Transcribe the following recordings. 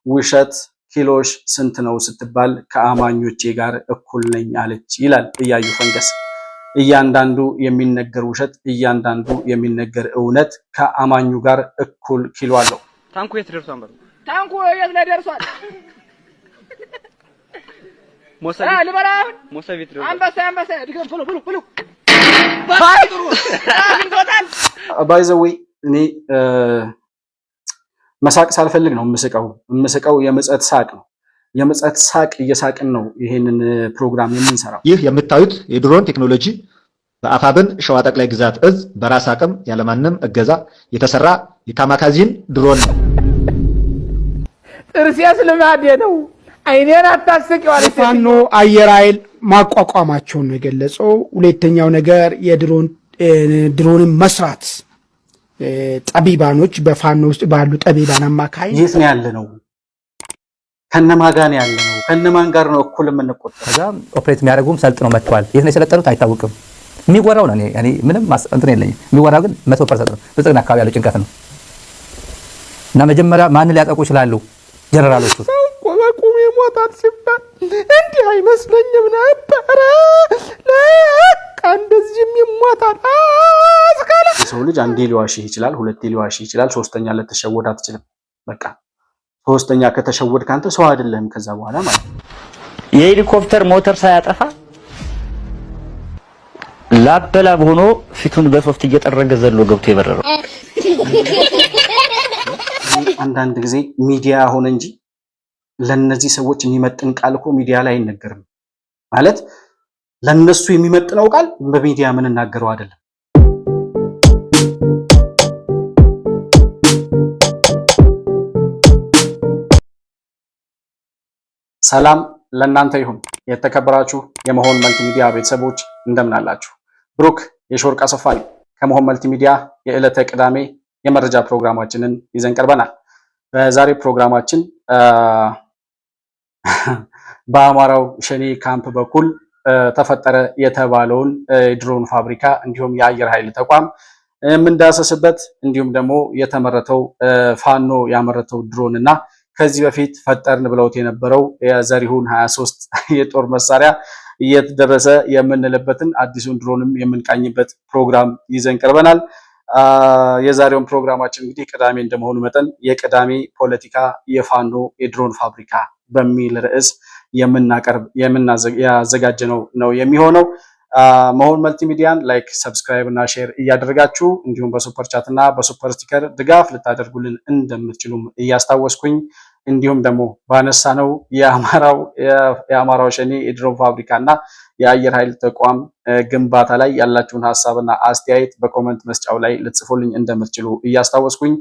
ውሸት ኪሎሽ ስንት ነው ስትባል ከአማኞቼ ጋር እኩል ነኝ አለች ይላል እያዩ ፈንገስ። እያንዳንዱ የሚነገር ውሸት፣ እያንዳንዱ የሚነገር እውነት ከአማኙ ጋር እኩል ኪሎ አለው። ታንኩ የት ደርሷል? ታንኩ የት ላይ ደርሷል? ሞሰቢት ደርሷል። አንበሳ ድገም ብሉ ባይ ዘ ዌይ እኔ መሳቅ ሳልፈልግ ነው የምስቀው የምጸት ሳቅ ነው። የምጸት ሳቅ እየሳቅን ነው ይሄንን ፕሮግራም የምንሰራው። ይህ የምታዩት የድሮን ቴክኖሎጂ በአፋብን ሸዋ ጠቅላይ ግዛት እዝ በራስ አቅም ያለማንም እገዛ የተሰራ የካማካዚን ድሮን ነው። ጥርሴስ ልማዴ ነው። አይኔን አታስቂው አለ። ፋኖ አየር ኃይል ማቋቋማቸውን ነው የገለጸው። ሁለተኛው ነገር ድሮንን መስራት ጠቢባኖች በፋኖ ውስጥ ባሉ ጠቢባን አማካይ የት ነው ያለነው? ከነማን ጋር ነው ያለነው? ከነማን ጋር ነው እኩል የምንቆጠረው? ከዛ ኦፕሬት የሚያደርጉም ሰልጥነው መጥተዋል። የት ነው የሰለጠኑት አይታወቅም። የሚወራው ነው እኔ ምንም እንትን የለኝም። የሚወራው ግን 100% ነው። ብልጽግና አካባቢ ያለው ጭንቀት ነው። እና መጀመሪያ ማን ሊያጠቁ ይችላሉ? ጀነራሎቹ ቆመቁም ይሞታል ሲባል እንዲህ አይመስለኝም ነበር። ለካ እንደዚህም ይሞታል። የሰው ልጅ አንዴ ሊዋሽህ ይችላል፣ ሁለቴ ሊዋሽህ ይችላል፣ ሶስተኛ ልትሸወድ አትችልም። በቃ ሶስተኛ ከተሸወድ ካንተ ሰው አይደለም ከዛ በኋላ ማለት ነው። የሄሊኮፕተር ሞተር ሳያጠፋ ላበላብ ሆኖ ፊቱን በሶፍት እየጠረገ ዘሎ ገብቶ የበረረው አንዳንድ ጊዜ ሚዲያ ሆነ እንጂ ለነዚህ ሰዎች የሚመጥን ቃል እኮ ሚዲያ ላይ አይነገርም። ማለት ለነሱ የሚመጥነው ቃል በሚዲያ ምን እናገረው አይደለም። ሰላም ለእናንተ ይሁን። የተከበራችሁ የመሆን መልቲሚዲያ ቤተሰቦች እንደምን አላችሁ? ብሩክ የሾርቅ አሰፋ ነኝ። ከመሆን መልቲሚዲያ የዕለተ ቅዳሜ የመረጃ ፕሮግራማችንን ይዘን ቀርበናል። በዛሬ ፕሮግራማችን በአማራው ሸኔ ካምፕ በኩል ተፈጠረ የተባለውን የድሮን ፋብሪካ እንዲሁም የአየር ኃይል ተቋም የምንዳሰስበት እንዲሁም ደግሞ የተመረተው ፋኖ ያመረተው ድሮን እና ከዚህ በፊት ፈጠርን ብለውት የነበረው የዘሪሁን 23 የጦር መሳሪያ እየተደረሰ የምንልበትን አዲሱን ድሮንም የምንቃኝበት ፕሮግራም ይዘን ቀርበናል። የዛሬውን ፕሮግራማችን እንግዲህ ቅዳሜ እንደመሆኑ መጠን የቅዳሜ ፖለቲካ የፋኖ የድሮን ፋብሪካ በሚል ርዕስ ያዘጋጀነው ነው የሚሆነው። መሆን መልቲሚዲያን ላይክ፣ ሰብስክራይብ እና ሼር እያደረጋችሁ እንዲሁም በሱፐር ቻት እና በሱፐር ስቲከር ድጋፍ ልታደርጉልን እንደምትችሉም እያስታወስኩኝ እንዲሁም ደግሞ ባነሳነው የአማራው ሸኔ የድሮን ፋብሪካ እና የአየር ኃይል ተቋም ግንባታ ላይ ያላችሁን ሀሳብና አስተያየት በኮመንት መስጫው ላይ ልትጽፉልኝ እንደምትችሉ እያስታወስኩኝ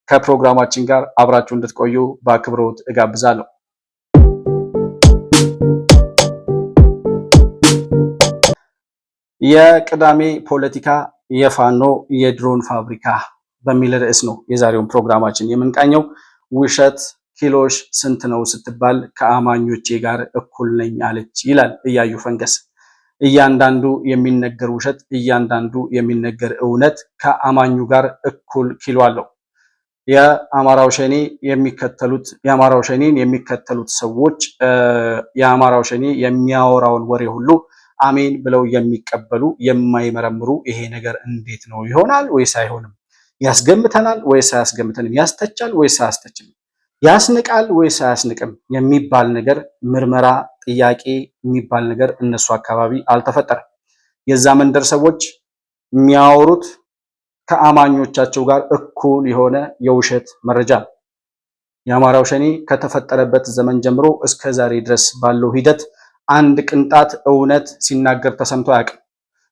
ከፕሮግራማችን ጋር አብራችሁ እንድትቆዩ በአክብሮት እጋብዛለሁ። የቅዳሜ ፖለቲካ የፋኖ የድሮን ፋብሪካ በሚል ርዕስ ነው የዛሬውን ፕሮግራማችን የምንቃኘው። ውሸት ኪሎሽ ስንት ነው ስትባል ከአማኞቼ ጋር እኩል ነኝ አለች ይላል እያዩ ፈንገስ። እያንዳንዱ የሚነገር ውሸት፣ እያንዳንዱ የሚነገር እውነት ከአማኙ ጋር እኩል ኪሎ አለው። የአማራው ሸኔን የሚከተሉት ሰዎች የአማራው ሸኔ የሚያወራውን ወሬ ሁሉ አሜን ብለው የሚቀበሉ የማይመረምሩ፣ ይሄ ነገር እንዴት ነው ይሆናል ወይስ አይሆንም፣ ያስገምተናል ወይስ አያስገምተንም፣ ያስተቻል ወይስ አያስተችም፣ ያስንቃል ወይስ አያስንቅም የሚባል ነገር ምርመራ፣ ጥያቄ የሚባል ነገር እነሱ አካባቢ አልተፈጠረም። የዛ መንደር ሰዎች የሚያወሩት ከአማኞቻቸው ጋር እኩል የሆነ የውሸት መረጃ ነው። የአማራው ሸኔ ከተፈጠረበት ዘመን ጀምሮ እስከ ዛሬ ድረስ ባለው ሂደት አንድ ቅንጣት እውነት ሲናገር ተሰምቶ አያውቅም።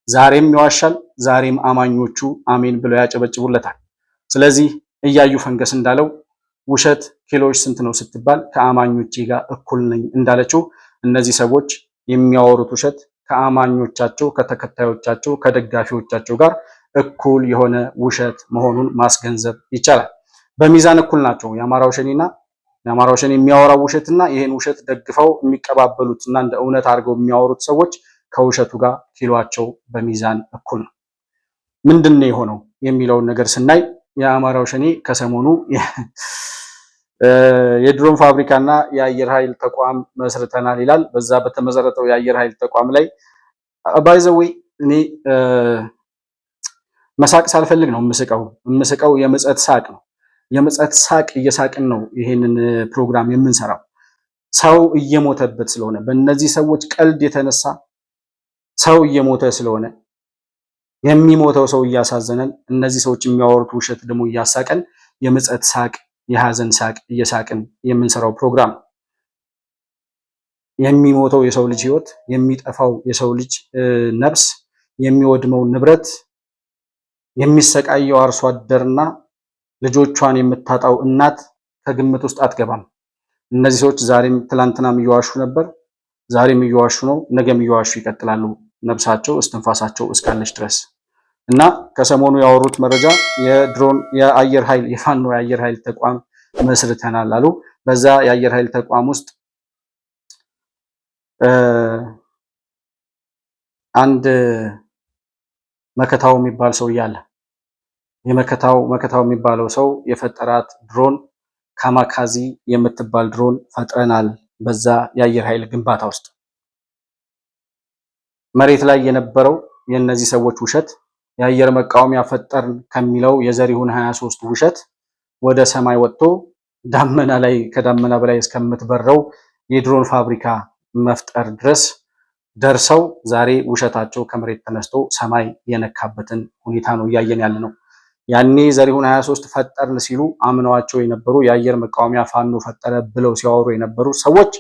ዛሬም ይዋሻል፣ ዛሬም አማኞቹ አሜን ብለው ያጨበጭቡለታል። ስለዚህ እያዩ ፈንገስ እንዳለው ውሸት ኪሎሽ ስንት ነው ስትባል ከአማኞቼ ጋር እኩል ነኝ እንዳለችው እነዚህ ሰዎች የሚያወሩት ውሸት ከአማኞቻቸው፣ ከተከታዮቻቸው፣ ከደጋፊዎቻቸው ጋር እኩል የሆነ ውሸት መሆኑን ማስገንዘብ ይቻላል። በሚዛን እኩል ናቸው። የአማራው ሸኔ የሚያወራው ውሸትና ይሄን ውሸት ደግፈው የሚቀባበሉትና እንደ እውነት አድርገው የሚያወሩት ሰዎች ከውሸቱ ጋር ኪሎአቸው በሚዛን እኩል ነው። ምንድነው የሆነው የሚለውን ነገር ስናይ የአማራው ሸኔ ከሰሞኑ የድሮን ፋብሪካና የአየር ኃይል ተቋም መስርተናል ይላል። በዛ በተመሰረተው የአየር ኃይል ተቋም ላይ ባይዘዌ እኔ መሳቅ ሳልፈልግ ነው የምስቀው የምጸት ሳቅ ነው። የምጸት ሳቅ እየሳቅን ነው ይሄንን ፕሮግራም የምንሰራው። ሰው እየሞተበት ስለሆነ በእነዚህ ሰዎች ቀልድ የተነሳ ሰው እየሞተ ስለሆነ የሚሞተው ሰው እያሳዘነን፣ እነዚህ ሰዎች የሚያወሩት ውሸት ደግሞ እያሳቀን የምጸት ሳቅ የሐዘን ሳቅ እየሳቅን የምንሰራው ፕሮግራም ነው። የሚሞተው የሰው ልጅ ህይወት፣ የሚጠፋው የሰው ልጅ ነፍስ፣ የሚወድመው ንብረት፣ የሚሰቃየው አርሶ አደርና ልጆቿን የምታጣው እናት ከግምት ውስጥ አትገባም። እነዚህ ሰዎች ዛሬም ትላንትናም እየዋሹ ነበር፣ ዛሬም እየዋሹ ነው፣ ነገም እየዋሹ ይቀጥላሉ፣ ነፍሳቸው እስትንፋሳቸው እስካለች ድረስ እና ከሰሞኑ ያወሩት መረጃ የድሮን የአየር ኃይል የፋኖ የአየር ኃይል ተቋም መስርተናል አሉ። በዛ የአየር ኃይል ተቋም ውስጥ አንድ መከታው የሚባል ሰው እያለ መከታው የሚባለው ሰው የፈጠራት ድሮን ካማካዚ የምትባል ድሮን ፈጥረናል። በዛ የአየር ኃይል ግንባታ ውስጥ መሬት ላይ የነበረው የእነዚህ ሰዎች ውሸት የአየር መቃወሚያ ፈጠርን ከሚለው የዘሪሁን 23 ውሸት ወደ ሰማይ ወጥቶ ዳመና ላይ ከዳመና በላይ እስከምትበረው የድሮን ፋብሪካ መፍጠር ድረስ ደርሰው ዛሬ ውሸታቸው ከመሬት ተነስቶ ሰማይ የነካበትን ሁኔታ ነው እያየን ያለ ነው። ያኔ ዘሪሁን 23 ፈጠርን ሲሉ አምነዋቸው የነበሩ የአየር መቃወሚያ ፋኖ ፈጠረ ብለው ሲያወሩ የነበሩ ሰዎች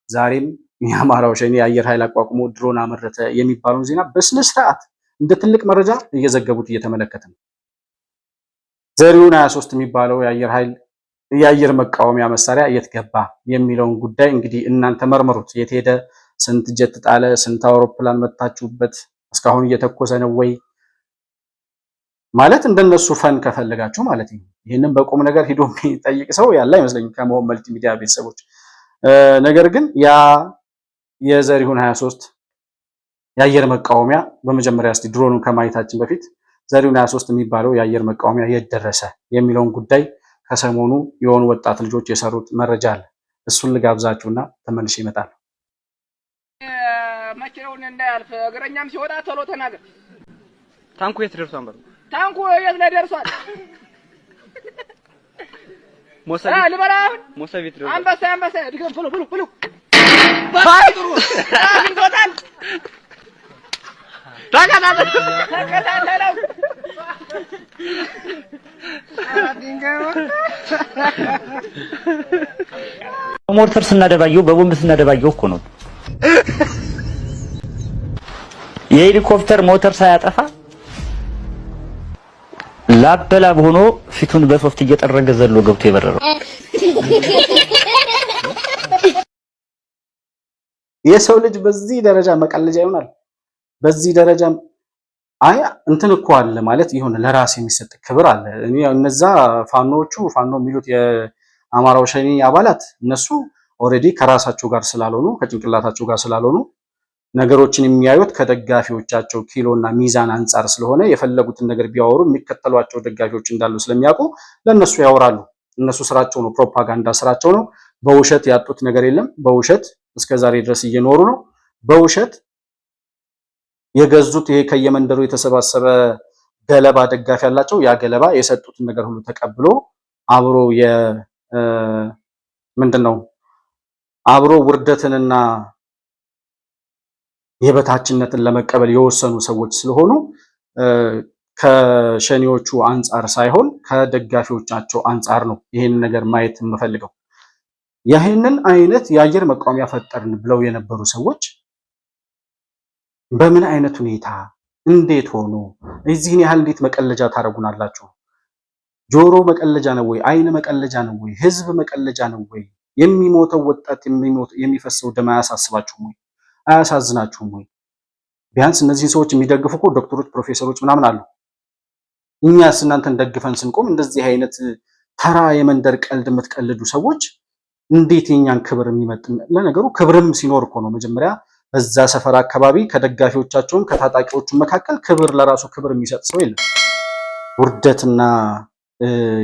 ዛሬም የአማራው ሸኔ የአየር ኃይል አቋቁሞ ድሮን አመረተ የሚባለውን ዜና በስነ ስርዓት እንደ ትልቅ መረጃ እየዘገቡት እየተመለከተ ነው። ዘሪሁን 23 የሚባለው የአየር ኃይል የአየር መቃወሚያ መሳሪያ የት ገባ የሚለውን ጉዳይ እንግዲህ እናንተ መርምሩት። የት ሄደ? ስንት ጀት ጣለ? ስንት አውሮፕላን መታችሁበት? እስካሁን እየተኮሰ ነው ወይ? ማለት እንደነሱ ፈን ከፈለጋችሁ ማለት ነው። ይህንን በቁም ነገር ሂዶ የሚጠይቅ ሰው ያለ አይመስለኝም ከመሆን መልቲሚዲያ ቤተሰቦች። ነገር ግን ያ የዘሪሁን 23 የአየር መቃወሚያ በመጀመሪያ እስቲ ድሮኑን ከማየታችን በፊት ዘሪሁን 23 የሚባለው የአየር መቃወሚያ የት ደረሰ የሚለውን ጉዳይ ከሰሞኑ የሆኑ ወጣት ልጆች የሰሩት መረጃ አለ። እሱን ልጋብዛችሁና ተመልሼ ይመጣል። መኪናውን እንዳያልፍ እግረኛም ሲወጣ ቶሎ ተናገር። ታንኩ የት ደርሷል? በሉ ታንኩ የት ላይ ደርሷል? ሞሰቢት ደርሷል። አንበሳ ድገም ብሉ ባይጥሩ አግኝቶታል። ተከታተለው ሞርተር ስናደባየው በቦምብ ስናደባየው እኮ ነው። የሄሊኮፕተር ሞተር ሳያጠፋ ላበላብ ሆኖ ፊቱን በሶፍት እየጠረገ ዘሎ ገብቶ የበረረው የሰው ልጅ በዚህ ደረጃ መቀለጃ ይሆናል። በዚህ ደረጃ አይ እንትን እኮ አለ ማለት ይሁን ለራስ የሚሰጥ ክብር አለ። እኔ እነዛ ፋኖቹ ፋኖ የሚሉት የአማራው ሸኔ አባላት እነሱ ኦሬዲ ከራሳቸው ጋር ስላልሆኑ ከጭንቅላታቸው ጋር ስላልሆኑ ነገሮችን የሚያዩት ከደጋፊዎቻቸው ኪሎና ሚዛን አንጻር ስለሆነ የፈለጉትን ነገር ቢያወሩ የሚከተሏቸው ደጋፊዎች እንዳሉ ስለሚያውቁ ለነሱ ያወራሉ። እነሱ ስራቸው ነው፣ ፕሮፓጋንዳ ስራቸው ነው። በውሸት ያጡት ነገር የለም። በውሸት እስከዛሬ ድረስ እየኖሩ ነው። በውሸት የገዙት ይሄ ከየመንደሩ የተሰባሰበ ገለባ ደጋፊ ያላቸው ያ ገለባ የሰጡትን ነገር ሁሉ ተቀብሎ አብሮ ምንድነው አብሮ ውርደትንና የበታችነትን ለመቀበል የወሰኑ ሰዎች ስለሆኑ ከሸኔዎቹ አንጻር ሳይሆን ከደጋፊዎቻቸው አንጻር ነው ይሄን ነገር ማየት የምፈልገው። ይህንን አይነት የአየር መቃወሚያ ፈጠርን ብለው የነበሩ ሰዎች በምን አይነት ሁኔታ እንዴት ሆኖ እዚህን ያህል እንዴት መቀለጃ ታረጉናላችሁ? ጆሮ መቀለጃ ነው ወይ? አይን መቀለጃ ነው ወይ? ህዝብ መቀለጃ ነው ወይ? የሚሞተው ወጣት የሚፈሰው ደም አያሳስባችሁም ወይ? አያሳዝናችሁም ወይ? ቢያንስ እነዚህን ሰዎች የሚደግፉ እኮ ዶክተሮች፣ ፕሮፌሰሮች ምናምን አሉ። እኛስ እናንተን ደግፈን ስንቆም እንደዚህ አይነት ተራ የመንደር ቀልድ የምትቀልዱ ሰዎች እንዴት የኛን ክብር የሚመጥን? ለነገሩ ክብርም ሲኖር እኮ ነው መጀመሪያ በዛ ሰፈር አካባቢ ከደጋፊዎቻቸውም ከታጣቂዎቹ መካከል ክብር ለራሱ ክብር የሚሰጥ ሰው የለም። ውርደትና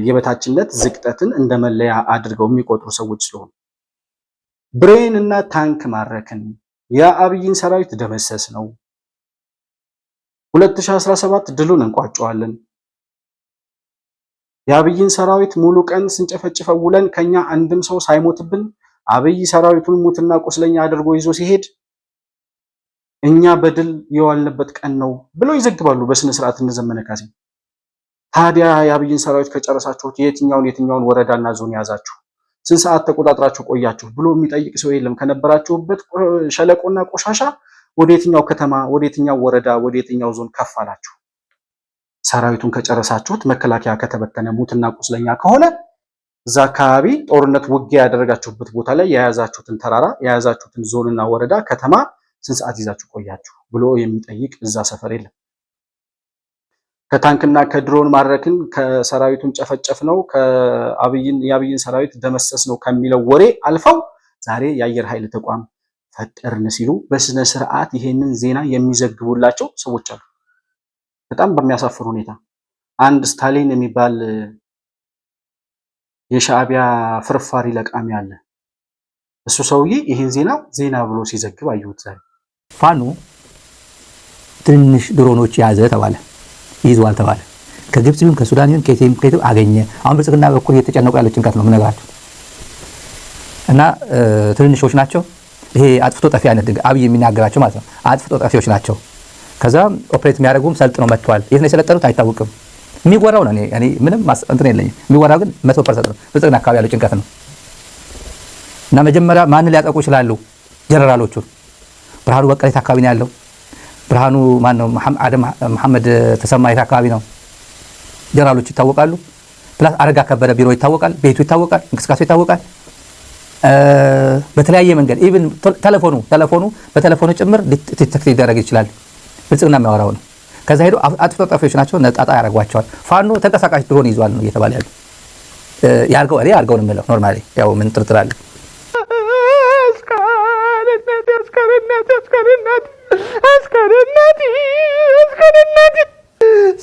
የበታችነት ዝቅጠትን እንደመለያ አድርገው የሚቆጥሩ ሰዎች ስለሆኑ ብሬን እና ታንክ ማረክን፣ የአብይን ሰራዊት ደመሰስ ነው፣ 2017 ድሉን እንቋጨዋለን፣ የአብይን ሰራዊት ሙሉ ቀን ስንጨፈጭፈው ውለን ከኛ አንድም ሰው ሳይሞትብን አብይ ሰራዊቱን ሙትና ቁስለኛ አድርጎ ይዞ ሲሄድ እኛ በድል የዋልንበት ቀን ነው ብለው ይዘግባሉ በስነ ስርዓት እንደዘመነ ካሴ። ታዲያ የአብይን ሰራዊት ከጨረሳችሁት የትኛውን ወረዳና ዞን ያዛችሁ? ስንት ሰዓት ተቆጣጥራችሁ ቆያችሁ ብሎ የሚጠይቅ ሰው የለም። ከነበራችሁበት ሸለቆና ቆሻሻ ወደ የትኛው ከተማ፣ ወደ የትኛው ወረዳ፣ ወደ የትኛው ዞን ከፍ አላችሁ? ሰራዊቱን ከጨረሳችሁት መከላከያ ከተበተነ ሙትና ቁስለኛ ከሆነ እዛ አካባቢ ጦርነት ውጊያ ያደረጋችሁበት ቦታ ላይ የያዛችሁትን ተራራ፣ የያዛችሁትን ዞንና ወረዳ ከተማ ስንት ሰዓት ይዛችሁ ቆያችሁ ብሎ የሚጠይቅ እዛ ሰፈር የለም። ከታንክና ከድሮን ማድረክን ከሰራዊቱን ጨፈጨፍ ነው የአብይን ሰራዊት ደመሰስ ነው ከሚለው ወሬ አልፈው ዛሬ የአየር ኃይል ተቋም ፈጠርን ሲሉ በስነ ስርዓት ይሄንን ዜና የሚዘግቡላቸው ሰዎች አሉ። በጣም በሚያሳፍር ሁኔታ አንድ ስታሊን የሚባል የሻዕቢያ ፍርፋሪ ለቃሚ አለ። እሱ ሰውዬ ይሄን ዜና ብሎ ሲዘግብ አየሁት ዛሬ። ፋኖ ትንሽ ድሮኖች ያዘ ተባለ፣ ይዟል ተባለ። ከግብጽ ቢሆን ከሱዳን ቢሆን ከየትም አገኘ። አሁን ብልጽግና በኩል እየተጨነቁ ያለው ጭንቀት ነው የምነግራቸው። እና ትንንሾች ናቸው። ይሄ አጥፍቶ ጠፊ አይነት አብይ የሚናገራቸው ማለት ነው። አጥፍቶ ጠፊዎች ናቸው። ከዛ ኦፕሬት የሚያደርጉም ሰልጥነው መጥተዋል። የት ነው የሰለጠኑት አይታወቅም። የሚወራው ነው እኔ ምንም እንትን የለኝም። የሚወራው ግን 100% ነው። ብልጽግና አካባቢ ያለው ጭንቀት ነው። እና መጀመሪያ ማንን ሊያጠቁ ይችላሉ? ጀነራሎቹ። ብርሃኑ በቀለ የት አካባቢ ነው ያለው? ብርሃኑ ማን ነው? መሐመድ ተሰማ የት አካባቢ ነው? ጀነራሎቹ ይታወቃሉ። ፕላስ አረጋ ከበደ ቢሮ ይታወቃል፣ ቤቱ ይታወቃል፣ እንቅስቃሴው ይታወቃል። በተለያየ መንገድ ኢቭን ቴሌፎኑ በቴሌፎኑ ጭምር ዲቴክት ሊደረግ ይችላል። ብልጽግና የሚያወራው ነው። ከዛ ሄዶ አጥፍቶ ጠፊዎች ናቸው፣ ነጣጣ ያደርጓቸዋል። ፋኖ ተንቀሳቃሽ ድሮን ይዟል ነው እየተባለ ያለው። ያርገው ነው የምለው ኖርማሊ። ያው ምን ጥርጥር አለ?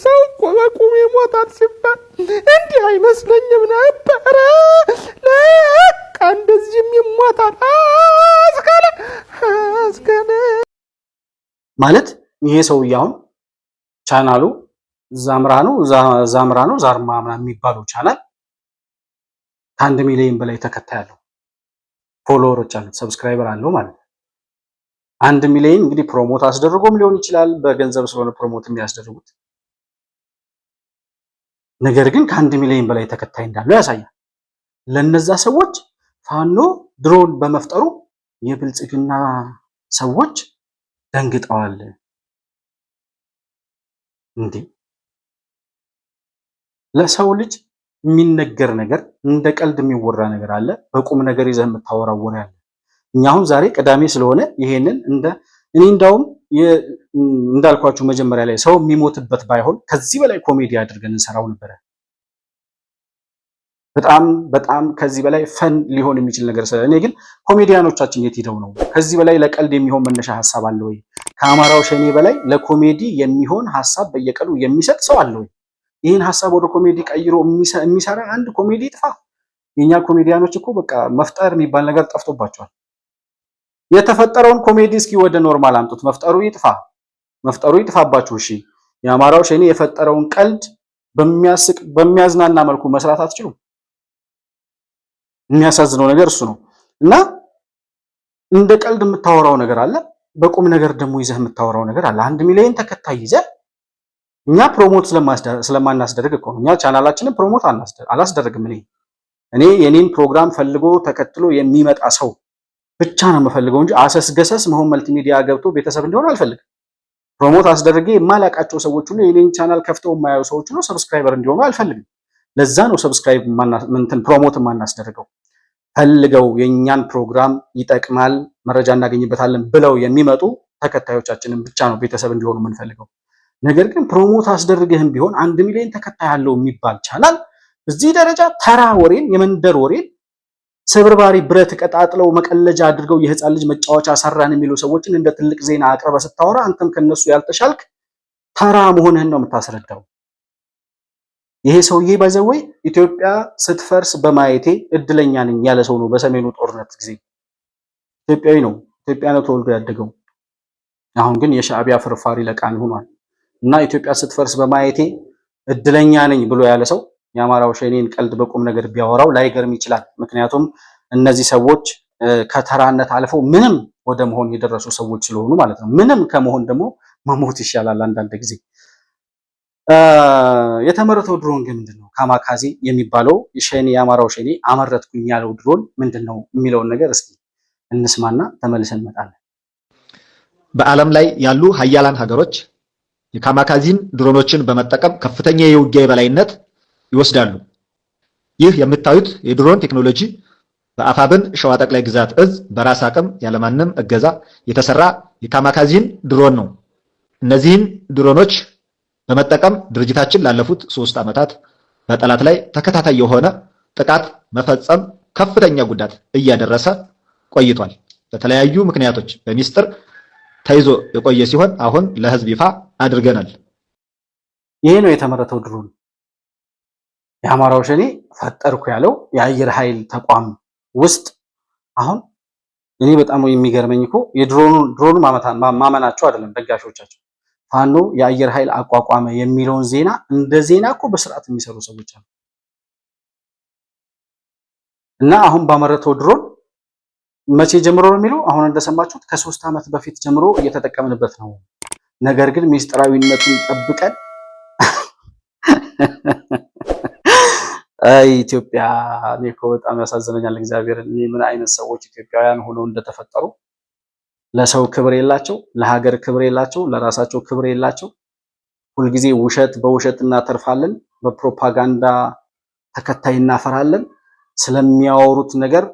ሰው እኮ በቁም ይሞታል ሲባል እንዲህ አይመስለኝም ነበረ። ለካ እንደዚህም ይሞታል። አስከለ ማለት ይሄ ሰውዬ አሁን ቻናሉ ዛምራ ነው ዛርማ የሚባለው ቻናል ከ1 ሚሊዮን በላይ ተከታይ አለው፣ ፎሎወሮች አሉት፣ ሰብስክራይበር አለው ማለት ነው። 1 ሚሊዮን እንግዲህ ፕሮሞት አስደርጎም ሊሆን ይችላል፣ በገንዘብ ስለሆነ ፕሮሞት የሚያስደርጉት። ነገር ግን ከ1 ሚሊዮን በላይ ተከታይ እንዳለው ያሳያል። ለነዛ ሰዎች ፋኖ ድሮን በመፍጠሩ የብልጽግና ሰዎች ደንግጠዋል። እንዴ ለሰው ልጅ የሚነገር ነገር እንደ ቀልድ የሚወራ ነገር አለ፣ በቁም ነገር ይዘህ የምታወራው ወሬ አለ። እኛ አሁን ዛሬ ቅዳሜ ስለሆነ ይሄንን እኔ እንዳውም እንዳልኳችሁ መጀመሪያ ላይ ሰው የሚሞትበት ባይሆን ከዚህ በላይ ኮሜዲ አድርገን እንሰራው ነበረ። በጣም ከዚህ በላይ ፈን ሊሆን የሚችል ነገር እኔ ግን ኮሜዲያኖቻችን የት ሄደው ነው? ከዚህ በላይ ለቀልድ የሚሆን መነሻ ሀሳብ አለ ወይ? ከአማራው ሸኔ በላይ ለኮሜዲ የሚሆን ሀሳብ በየቀኑ የሚሰጥ ሰው አለ ወይ? ይህን ሀሳብ ወደ ኮሜዲ ቀይሮ የሚሰራ አንድ ኮሜዲ ይጥፋ። የኛ ኮሜዲያኖች እኮ በቃ መፍጠር የሚባል ነገር ጠፍቶባቸዋል። የተፈጠረውን ኮሜዲ እስኪ ወደ ኖርማል አምጡት። መፍጠሩ ይጥፋባችሁ። እሺ የአማራው ሸኔ የፈጠረውን ቀልድ በሚያስቅ በሚያዝናና መልኩ መስራት አትችሉም? የሚያሳዝነው ነገር እሱ ነው። እና እንደ ቀልድ የምታወራው ነገር አለ፣ በቁም ነገር ደግሞ ይዘህ የምታወራው ነገር አለ። 1 ሚሊዮን ተከታይ ይዘህ እኛ ፕሮሞት ስለማናስደርግ እኮ ነው። እኛ ቻናላችንን ፕሮሞት አላስደርግም። እኔ የኔን ፕሮግራም ፈልጎ ተከትሎ የሚመጣ ሰው ብቻ ነው የምፈልገው እንጂ አሰስገሰስ መሆን መልቲሚዲያ ገብቶ ቤተሰብ እንዲሆን አልፈልግም። ፕሮሞት አስደርጌ የማላቃቸው ሰዎች ሁሉ የኔን ቻናል ከፍተው የማያዩ ሰዎች ሁሉ ሰብስክራይበር እንዲሆኑ አልፈልግም። ለዛ ነው ሰብስክራይብ ፕሮሞት የማናስደርገው። ፈልገው የኛን ፕሮግራም ይጠቅማል፣ መረጃ እናገኝበታለን ብለው የሚመጡ ተከታዮቻችንን ብቻ ነው ቤተሰብ እንዲሆኑ የምንፈልገው። ነገር ግን ፕሮሞት አስደርገህም ቢሆን 1 ሚሊዮን ተከታይ ያለው የሚባል ቻናል በዚህ ደረጃ ተራ ወሬን፣ የመንደር ወሬን፣ ስብርባሪ ብረት ቀጣጥለው መቀለጃ አድርገው የህፃን ልጅ መጫወቻ ሰራን የሚሉ ሰዎችን እንደ ትልቅ ዜና አቅርበ ስታወራ አንተም ከነሱ ያልተሻልክ ተራ መሆንህን ነው የምታስረዳው። ይሄ ሰውዬ ባይዘወይ ኢትዮጵያ ስትፈርስ በማየቴ እድለኛ ነኝ ያለ ሰው ነው። በሰሜኑ ጦርነት ጊዜ ኢትዮጵያዊ ነው። ኢትዮጵያ ነው ተወልዶ ያደገው። አሁን ግን የሻዕቢያ ፍርፋሪ ለቃሚ ሆኗል እና ኢትዮጵያ ስትፈርስ በማየቴ እድለኛ ነኝ ብሎ ያለ ሰው የአማራው ሸኔን ቀልድ በቁም ነገር ቢያወራው ላይገርም ይችላል። ምክንያቱም እነዚህ ሰዎች ከተራነት አልፈው ምንም ወደ መሆን የደረሱ ሰዎች ስለሆኑ ማለት ነው። ምንም ከመሆን ደግሞ መሞት ይሻላል አንዳንድ ጊዜ። የተመረተው ድሮን ግን ምንድነው? ካማካዚ የሚባለው ሸኔ የአማራው ሸኔ አመረትኩኝ ያለው ድሮን ምንድነው የሚለውን ነገር እስኪ እንስማና ተመልሰን እንመጣለን። በዓለም ላይ ያሉ ሀያላን ሀገሮች የካማካዚን ድሮኖችን በመጠቀም ከፍተኛ የውጊያ የበላይነት ይወስዳሉ። ይህ የምታዩት የድሮን ቴክኖሎጂ በአፋብን ሸዋ ጠቅላይ ግዛት እዝ በራስ አቅም ያለማንም እገዛ የተሰራ የካማካዚን ድሮን ነው። እነዚህን ድሮኖች በመጠቀም ድርጅታችን ላለፉት 3 ዓመታት በጠላት ላይ ተከታታይ የሆነ ጥቃት መፈጸም ከፍተኛ ጉዳት እያደረሰ ቆይቷል። በተለያዩ ምክንያቶች በሚስጥር ተይዞ የቆየ ሲሆን አሁን ለህዝብ ይፋ አድርገናል። ይሄ ነው የተመረተው ድሮን። የአማራው ሸኔ ፈጠርኩ ያለው የአየር ኃይል ተቋም ውስጥ አሁን እኔ በጣም የሚገርመኝ እኮ የድሮኑ ማመናቸው አይደለም ደጋፊዎቻቸው ፋኖ የአየር ኃይል አቋቋመ የሚለውን ዜና እንደ ዜና እኮ በስርዓት የሚሰሩ ሰዎች አሉ። እና አሁን ባመረተው ድሮን መቼ ጀምሮ ነው የሚለው? አሁን እንደሰማችሁት ከ3 ዓመት በፊት ጀምሮ እየተጠቀምንበት ነው። ነገር ግን ሚስጥራዊነቱን ጠብቀን አይ ኢትዮጵያ እኔ እኮ በጣም ያሳዝነኛል። እግዚአብሔር እኔ ምን አይነት ሰዎች ኢትዮጵያውያን ሆነው እንደተፈጠሩ ለሰው ክብር የላቸው፣ ለሀገር ክብር የላቸው፣ ለራሳቸው ክብር የላቸው። ሁልጊዜ ውሸት በውሸት እናተርፋለን፣ በፕሮፓጋንዳ ተከታይ እናፈራለን። ስለሚያወሩት ነገር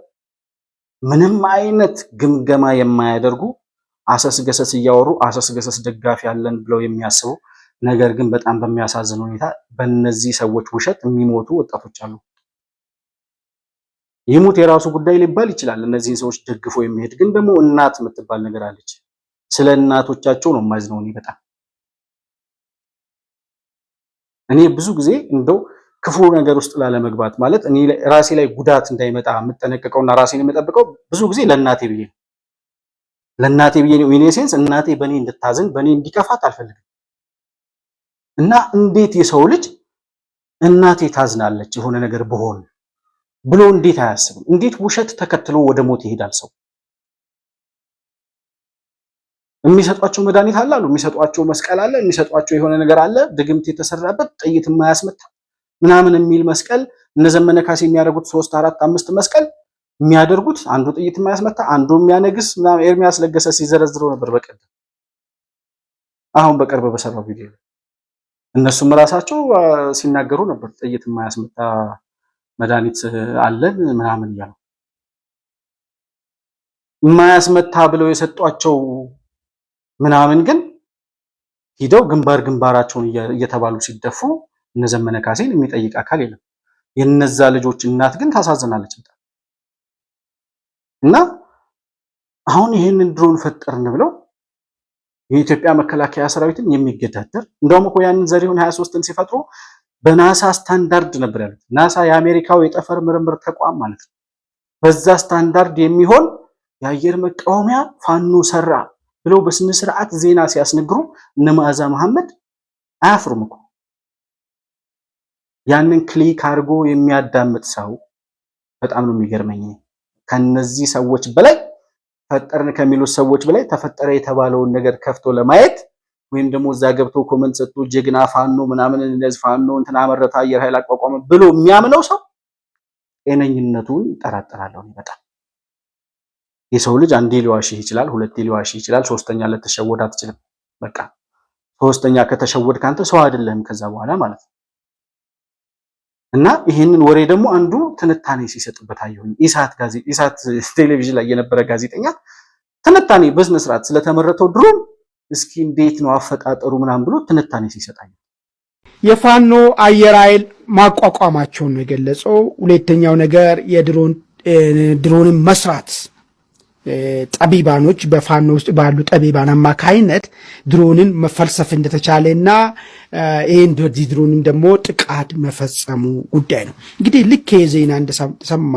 ምንም አይነት ግምገማ የማያደርጉ አሰስገሰስ እያወሩ አሰስገሰስ ደጋፊ ያለን ብለው የሚያስቡ ነገር ግን በጣም በሚያሳዝን ሁኔታ በእነዚህ ሰዎች ውሸት የሚሞቱ ወጣቶች አሉ። ይሙት የራሱ ጉዳይ ሊባል ይችላል። እነዚህን ሰዎች ደግፎ የሚሄድ ግን ደግሞ እናት የምትባል ነገር አለች። ስለ እናቶቻቸው ነው የማዝነው እኔ ብዙ ጊዜ እንደው ክፉ ነገር ውስጥ ላለመግባት ማለት እኔ ራሴ ላይ ጉዳት እንዳይመጣ የምጠነቀቀውና ራሴን የምጠብቀው ብዙ ጊዜ ለእናቴ ብዬ ነው። ለእናቴ ብዬ ነው። ኢን ሴንስ እናቴ በእኔ እንድታዝን በእኔ እንዲከፋት አልፈልግም። እና እንዴት የሰው ልጅ እናቴ ታዝናለች የሆነ ነገር በሆነ ብሎ እንዴት አያስብም? እንዴት ውሸት ተከትሎ ወደ ሞት ይሄዳል ሰው? የሚሰጧቸው መድኃኒት አለ አሉ፣ የሚሰጧቸው መስቀል አለ፣ የሚሰጧቸው የሆነ ነገር አለ፣ ድግምት የተሰራበት ጥይት የማያስመታ ምናምን የሚል መስቀል። እነ ዘመነ ካሴ የሚያደርጉት 3 4 5 መስቀል የሚያደርጉት አንዱ ጥይት የማያስመታ አንዱ የሚያነግስ ምናምን ኤርሚያስ ለገሰ ሲዘረዝረው ነበር በቀደም። አሁን በቅርብ በሰራው ቪዲዮ እነሱም ራሳቸው ሲናገሩ ነበር ጥይት የማያስመታ መድኃኒት አለን ምናምን እያሉ የማያስመታ ብለው የሰጧቸው ምናምን ግን ሂደው ግንባራቸውን እየተባሉ ሲደፉ እነ ዘመነ ካሴን የሚጠይቅ አካል የለም። የነዛ ልጆች እናት ግን ታሳዝናለች በጣም። እና አሁን ይሄንን ድሮን ፈጠርን ብለው የኢትዮጵያ መከላከያ ሰራዊትን የሚገዳደር እንደውም እኮ ያንን ዘሪሁን 23ን ሲፈጥሩ በናሳ ስታንዳርድ ነበር ያሉት። ናሳ የአሜሪካው የጠፈር ምርምር ተቋም ማለት ነው። በዛ ስታንዳርድ የሚሆን የአየር መቃወሚያ ፋኖ ሰራ ብለው በስነ ስርዓት ዜና ሲያስነግሩ እነ መዓዛ መሐመድ አያፍሩም እኮ። ያንን ክሊክ አድርጎ የሚያዳምጥ ሰው በጣም ነው የሚገርመኝ። ከነዚህ ሰዎች በላይ ፈጠርን ከሚሉት ሰዎች በላይ ተፈጠረ የተባለውን ነገር ከፍቶ ለማየት ወይም ደግሞ እዛ ገብቶ ኮመንት ሰጥቶ ጀግና ፋኖ ምናምን እንደዚህ ፋኖ እንትና አመረተ አየር ኃይል አቋቋመ ብሎ የሚያምነው ሰው ጤነኝነቱን ጠራጠራለሁ በጣም። የሰው ልጅ አንዴ ሊዋሽህ ይችላል፣ ሁለቴ ሊዋሽህ ይችላል፣ ሶስተኛ ልትሸወድ አትችልም። በቃ ሶስተኛ ከተሸወድ ካንተ ሰው አይደለም ከዛ በኋላ ማለት ነው። እና ይሄንን ወሬ ደግሞ አንዱ ትንታኔ ሲሰጥበት አየሁኝ። ኢሳት ቴሌቪዥን ላይ የነበረ ጋዜጠኛ ትንታኔ በስነ ስርዓት ስለተመረተው ድሮን እስኪ እንዴት ነው አፈጣጠሩ ምናምን ብሎ ትንታኔ ሲሰጣኝ የፋኖ አየር ኃይል ማቋቋማቸውን ነው የገለጸው። ሁለተኛው ነገር የድሮንን መስራት ጠቢባኖች በፋኖ ውስጥ ባሉ ጠቢባን አማካይነት ድሮንን መፈልሰፍ እንደተቻለና ይህን ድሮንም ደግሞ ጥቃት መፈጸሙ ጉዳይ ነው። እንግዲህ ልክ የዜና እንደሰማ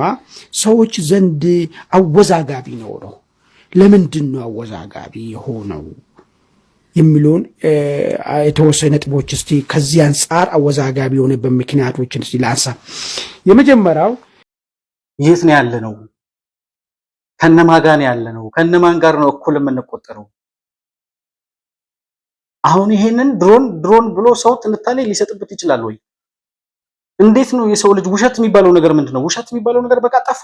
ሰዎች ዘንድ አወዛጋቢ ነው። ለምንድን ነው አወዛጋቢ የሆነው የሚሉን የተወሰነ ነጥቦች እስቲ ከዚህ አንፃር አወዛጋቢ የሆነበት ምክንያቶችን እስቲ ላንሳ። የመጀመሪያው የት ነው ያለ ነው? ከነማን ጋር ነው ያለ ነው? ከነማን ጋር ነው እኩል የምንቆጠረው? አሁን ይሄንን ድሮን ብሎ ሰው ትንታኔ ሊሰጥበት ይችላል ወይ? እንዴት ነው የሰው ልጅ ውሸት የሚባለው ነገር ምንድነው? ውሸት የሚባለው ነገር በቃ ጠፋ?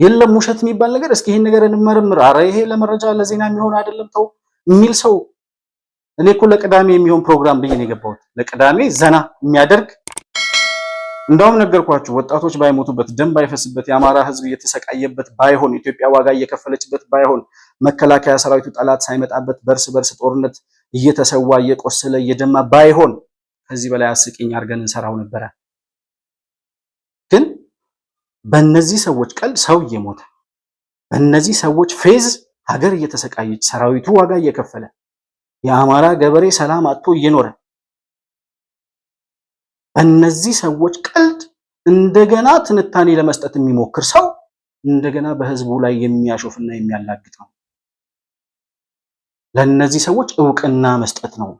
የለም ውሸት የሚባል ነገር። እስኪ ይሄን ነገር እንመርምር። አረ ይሄ ለመረጃ ለዜና የሚሆን አይደለም ተው የሚል ሰው እኔ እኮ ለቅዳሜ የሚሆን ፕሮግራም ብዬ ነው የገባሁት። ለቅዳሜ ዘና የሚያደርግ እንደውም ነገርኳችሁ፣ ወጣቶች ባይሞቱበት፣ ደም ባይፈስበት፣ የአማራ ህዝብ እየተሰቃየበት ባይሆን፣ ኢትዮጵያ ዋጋ እየከፈለችበት ባይሆን፣ መከላከያ ሰራዊቱ ጠላት ሳይመጣበት በርስ ጦርነት እየተሰዋ እየቆሰለ እየደማ ባይሆን ከዚህ በላይ አስቂኝ አድርገን እንሰራው ነበረ። ግን በእነዚህ ሰዎች ቀልድ ሰው እየሞተ፣ በእነዚህ ሰዎች ፌዝ ሀገር እየተሰቃየች፣ ሰራዊቱ ዋጋ እየከፈለ፣ የአማራ ገበሬ ሰላም አጥቶ እየኖረ፣ በእነዚህ ሰዎች ቀልድ እንደገና ትንታኔ ለመስጠት የሚሞክር ሰው እንደገና በህዝቡ ላይ የሚያሾፍና የሚያላግጥ ነው። ለነዚህ ሰዎች እውቅና መስጠት ነው።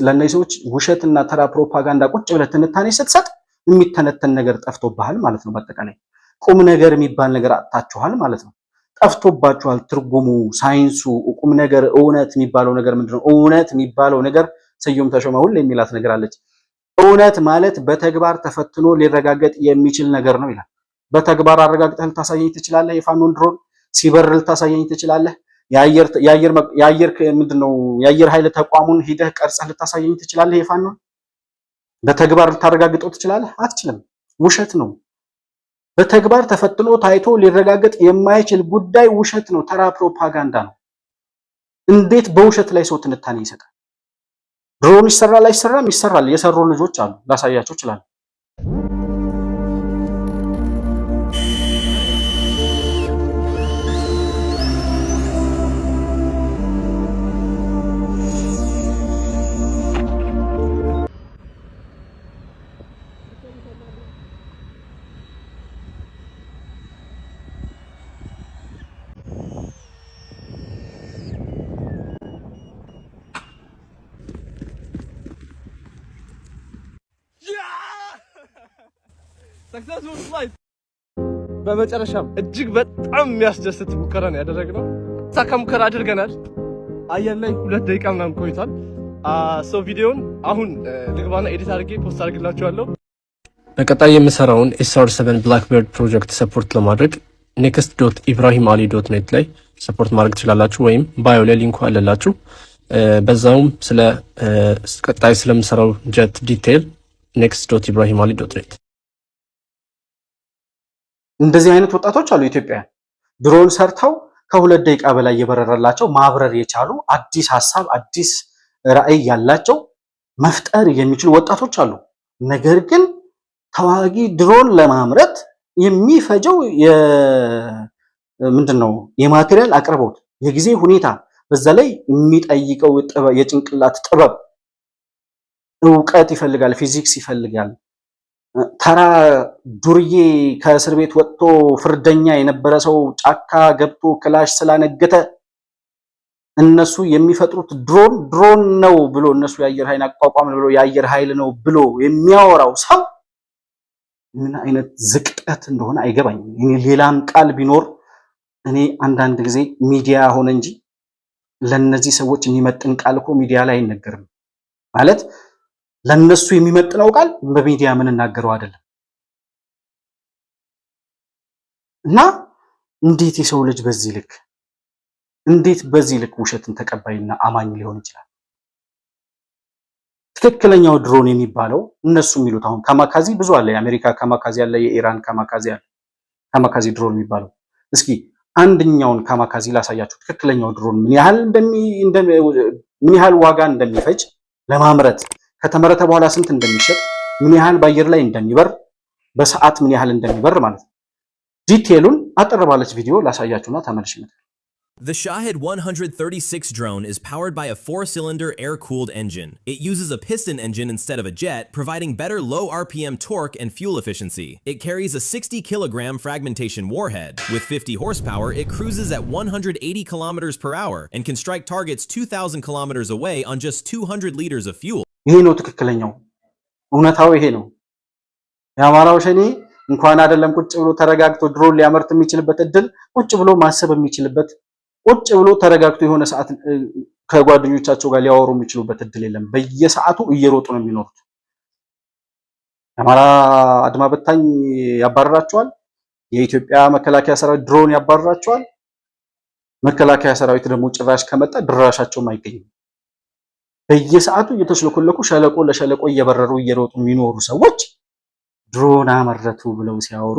ለነዚህ ሰዎች ውሸትና ተራ ፕሮፓጋንዳ ቁጭ ብለህ ትንታኔ ስትሰጥ የሚተነተን ነገር ጠፍቶብሃል ማለት ነው። በአጠቃላይ ቁም ነገር የሚባል ነገር አጥታችኋል ማለት ነው። ጠፍቶባችኋል። ትርጉሙ፣ ሳይንሱ፣ ቁም ነገር፣ እውነት የሚባለው ነገር ምንድነው? እውነት የሚባለው ነገር ስዩም ተሾመ ሁሌ የሚላት ነገር አለች። እውነት ማለት በተግባር ተፈትኖ ሊረጋገጥ የሚችል ነገር ነው ይላል። በተግባር አረጋግጠህ ልታሳየኝ ትችላለህ? የፋኖን ድሮን ሲበር ልታሳየኝ ትችላለህ? የአየር ኃይል ተቋሙን ሂደህ ቀርጸህ ልታሳየኝ ትችላለህ? የፋኖን በተግባር ልታረጋግጠው ትችላለህ? አትችልም። ውሸት ነው። በተግባር ተፈትኖ ታይቶ ሊረጋገጥ የማይችል ጉዳይ ውሸት ነው። ተራ ፕሮፓጋንዳ ነው። እንዴት በውሸት ላይ ሰው ትንታኔ ይሰጣል? ድሮን ይሰራል አይሰራም? ይሰራል። የሰሩ ልጆች አሉ፣ ላሳያቸው ይችላል። በመጨረሻም እጅግ በጣም የሚያስደስት ሙከራ ነው ያደረግነው። ሳካ ሙከራ አድርገናል። አየር ላይ 2 ደቂቃ ምናምን ቆይቷል። ሰው ቪዲዮውን አሁን ልግባና ኤዲት አድርጌ ፖስት አድርግላችኋለሁ። በቀጣይ የምሰራውን SR7 ብላክበርድ ፕሮጀክት ሰፖርት ለማድረግ next.ibrahimali.net ላይ ሰፖርት ማድረግ ትችላላችሁ፣ ወይም ባዮ ላይ ሊንኩ አለላችሁ። በዛውም ስለ ቀጣይ ስለምሰራው ጀት ዲቴይል next.ibrahimali.net። እንደዚህ አይነት ወጣቶች አሉ ኢትዮጵያውያን፣ ድሮን ሰርተው ከ2 ደቂቃ በላይ የበረረላቸው ማብረር የቻሉ አዲስ ሀሳብ አዲስ ራዕይ ያላቸው መፍጠር የሚችሉ ወጣቶች አሉ። ነገር ግን ተዋጊ ድሮን ለማምረት የሚፈጀው ምንድነው? የማቴሪያል አቅርቦት፣ የጊዜ ሁኔታ፣ በዛ ላይ የሚጠይቀው የጭንቅላት ጥበብ፣ እውቀት ይፈልጋል፣ ፊዚክስ ይፈልጋል። ተራ ዱርዬ ከእስር ቤት ወጥቶ ፍርደኛ የነበረ ሰው ጫካ ገብቶ ክላሽ ስላነገተ እነሱ የሚፈጥሩት ድሮን ነው ብሎ እነሱ የአየር ኃይል አቋቋም ብሎ የአየር ኃይል ነው ብሎ የሚያወራው ሰው ምን አይነት ዝቅጠት እንደሆነ አይገባኝም። እኔ ሌላም ቃል ቢኖር እኔ አንዳንድ ጊዜ ሚዲያ ሆነ እንጂ ለነዚህ ሰዎች የሚመጥን ቃል እኮ ሚዲያ ላይ አይነገርም። ማለት ለነሱ የሚመጥነው ቃል በሚዲያ ምን እናገረው አይደለም። እና እንዴት የሰው ልጅ በዚህ ልክ ውሸትን ተቀባይና አማኝ ሊሆን ይችላል? ትክክለኛው ድሮን የሚባለው እነሱ የሚሉት አሁን ካማካዚ ብዙ አለ። የአሜሪካ ካማካዚ አለ፣ የኢራን ካማካዚ አለ። ካማካዚ ድሮን የሚባለው እስኪ አንደኛውን ካማካዚ ላሳያችሁ። ትክክለኛው ድሮን ምን ያህል ዋጋ እንደሚፈጅ ለማምረት፣ ከተመረተ በኋላ ስንት እንደሚሸጥ፣ ምን ያህል በአየር ላይ እንደሚበር፣ በሰዓት ምን ያህል እንደሚበር ማለት ነው። ዲቴሉን አጠር ባለች ቪዲዮ ላሳያችሁና ተመልሼ እመጣለሁ። The Shahed 136 drone is powered by a 4-cylinder air-cooled engine. It uses a piston engine instead of a jet, providing better low RPM torque and fuel efficiency. It carries a 60-kilogram fragmentation warhead. With 50 horsepower, it cruises at 180 kilometers per hour and can strike targets 2,000 kilometers away on just 200 liters of fuel. ይሄ ነው ትክክለኛው እውነታው ይሄ ነው። የአማራው ሸኔ እንኳን አይደለም ቁጭ ብሎ ተረጋግቶ ድሮን ሊያመርት የሚችልበት እድል ቁጭ ብሎ ማሰብ የሚችልበት ቁጭ ብሎ ተረጋግቶ የሆነ ሰዓት ከጓደኞቻቸው ጋር ሊያወሩ የሚችሉበት እድል የለም። በየሰዓቱ እየሮጡ ነው የሚኖሩት። የአማራ አድማ በታኝ ያባረራቸዋል። የኢትዮጵያ መከላከያ ሰራዊት ድሮን ያባረራቸዋል። መከላከያ ሰራዊት ደግሞ ጭራሽ ከመጣ ድራሻቸውም አይገኝም። በየሰዓቱ እየተሽለኮለኩ ሸለቆ ለሸለቆ እየበረሩ እየሮጡ የሚኖሩ ሰዎች ድሮን አመረቱ ብለው ሲያወሩ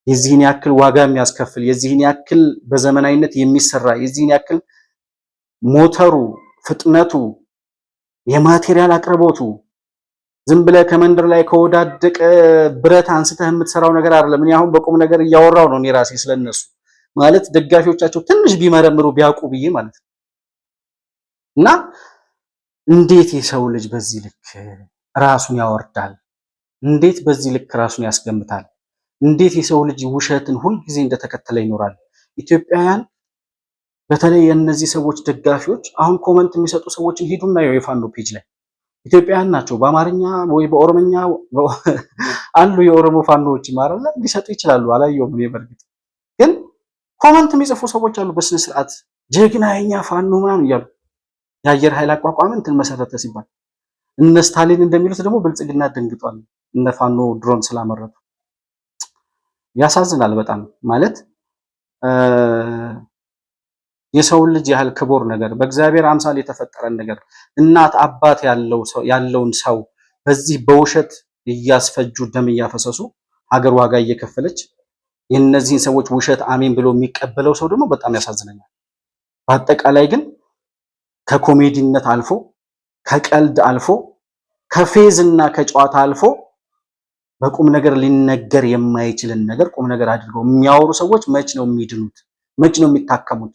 የዚህን ያክል ዋጋ የሚያስከፍል የዚህን ያክል በዘመናዊነት የሚሰራ የዚህን ያክል ሞተሩ፣ ፍጥነቱ፣ የማቴሪያል አቅርቦቱ ዝም ብለህ ከመንደር ላይ ከወዳደቀ ብረት አንስተህ የምትሰራው ነገር አይደለም። እኔ አሁን በቁም ነገር እያወራው ነው እኔ ራሴ ስለነሱ ማለት ደጋፊዎቻቸው ትንሽ ቢመረምሩ ቢያውቁ ብዬ ማለት ነው። እና እንዴት የሰው ልጅ በዚህ ልክ ራሱን ያወርዳል? እንዴት በዚህ ልክ ራሱን ያስገምታል? እንዴት የሰው ልጅ ውሸትን ሁልጊዜ እንደተከተለ ይኖራል? ኢትዮጵያውያን በተለይ የእነዚህ ሰዎች ደጋፊዎች አሁን ኮመንት የሚሰጡ ሰዎችን ሂዱና የፋኖ ፔጅ ላይ ኢትዮጵያውያን ናቸው። በአማርኛ ወይ በኦሮምኛ አሉ የኦሮሞ ፋኖዎች ማረለ ሊሰጡ ይችላሉ። አላየሁም እኔ በርግጥ ግን ኮመንት የሚጽፉ ሰዎች አሉ በስነ ስርዓት ጀግና የኛ ፋኖ ምናምን እያሉ የአየር ኃይል አቋቋም እንትን መሰረተ ሲባል እነ ስታሊን እንደሚሉት ደግሞ ብልጽግና ደንግጧል እነ ፋኖ ድሮን ስላመረቱ። ያሳዝናል በጣም ማለት የሰው ልጅ ያህል ክቡር ነገር በእግዚአብሔር አምሳል የተፈጠረን ነገር እናት አባት ያለውን ሰው በዚህ በውሸት እያስፈጁ ደም እያፈሰሱ ሀገር ዋጋ እየከፈለች የነዚህን ሰዎች ውሸት አሜን ብሎ የሚቀበለው ሰው ደግሞ በጣም ያሳዝነኛል። በአጠቃላይ ግን ከኮሜዲነት አልፎ ከቀልድ አልፎ ከፌዝና ከጨዋታ አልፎ በቁም ነገር ሊነገር የማይችልን ነገር ቁም ነገር አድርገው የሚያወሩ ሰዎች መች ነው የሚድኑት? መች ነው የሚታከሙት?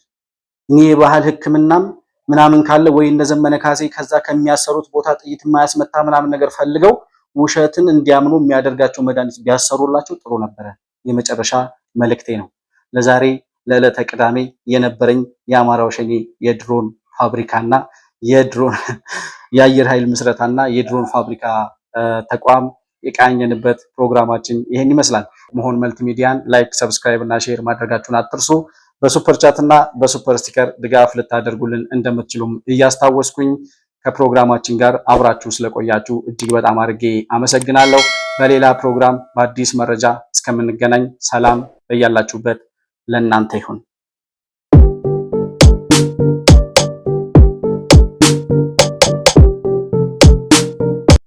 እኔ የባህል ሕክምናም ምናምን ካለ ወይ እንደዘመነ ካሴ ከዛ ከሚያሰሩት ቦታ ጥይት የማያስመታ ምናምን ነገር ፈልገው ውሸትን እንዲያምኑ የሚያደርጋቸው መድኃኒት ቢያሰሩላቸው ጥሩ ነበረ። የመጨረሻ መልእክቴ ነው። ለዛሬ ለዕለተ ቅዳሜ የነበረኝ የአማራው ሸኔ የድሮን ፋብሪካና የድሮን የአየር ኃይል ምስረታና የድሮን ፋብሪካ ተቋም የቃኘንበት ፕሮግራማችን ይሄን ይመስላል። መሆን መልቲሚዲያን ላይክ፣ ሰብስክራይብ እና ሼር ማድረጋችሁን አትርሱ። በሱፐር ቻት እና በሱፐር ስቲከር ድጋፍ ልታደርጉልን እንደምትችሉም እያስታወስኩኝ ከፕሮግራማችን ጋር አብራችሁ ስለቆያችሁ እጅግ በጣም አድርጌ አመሰግናለሁ። በሌላ ፕሮግራም በአዲስ መረጃ እስከምንገናኝ ሰላም በያላችሁበት ለእናንተ ይሁን።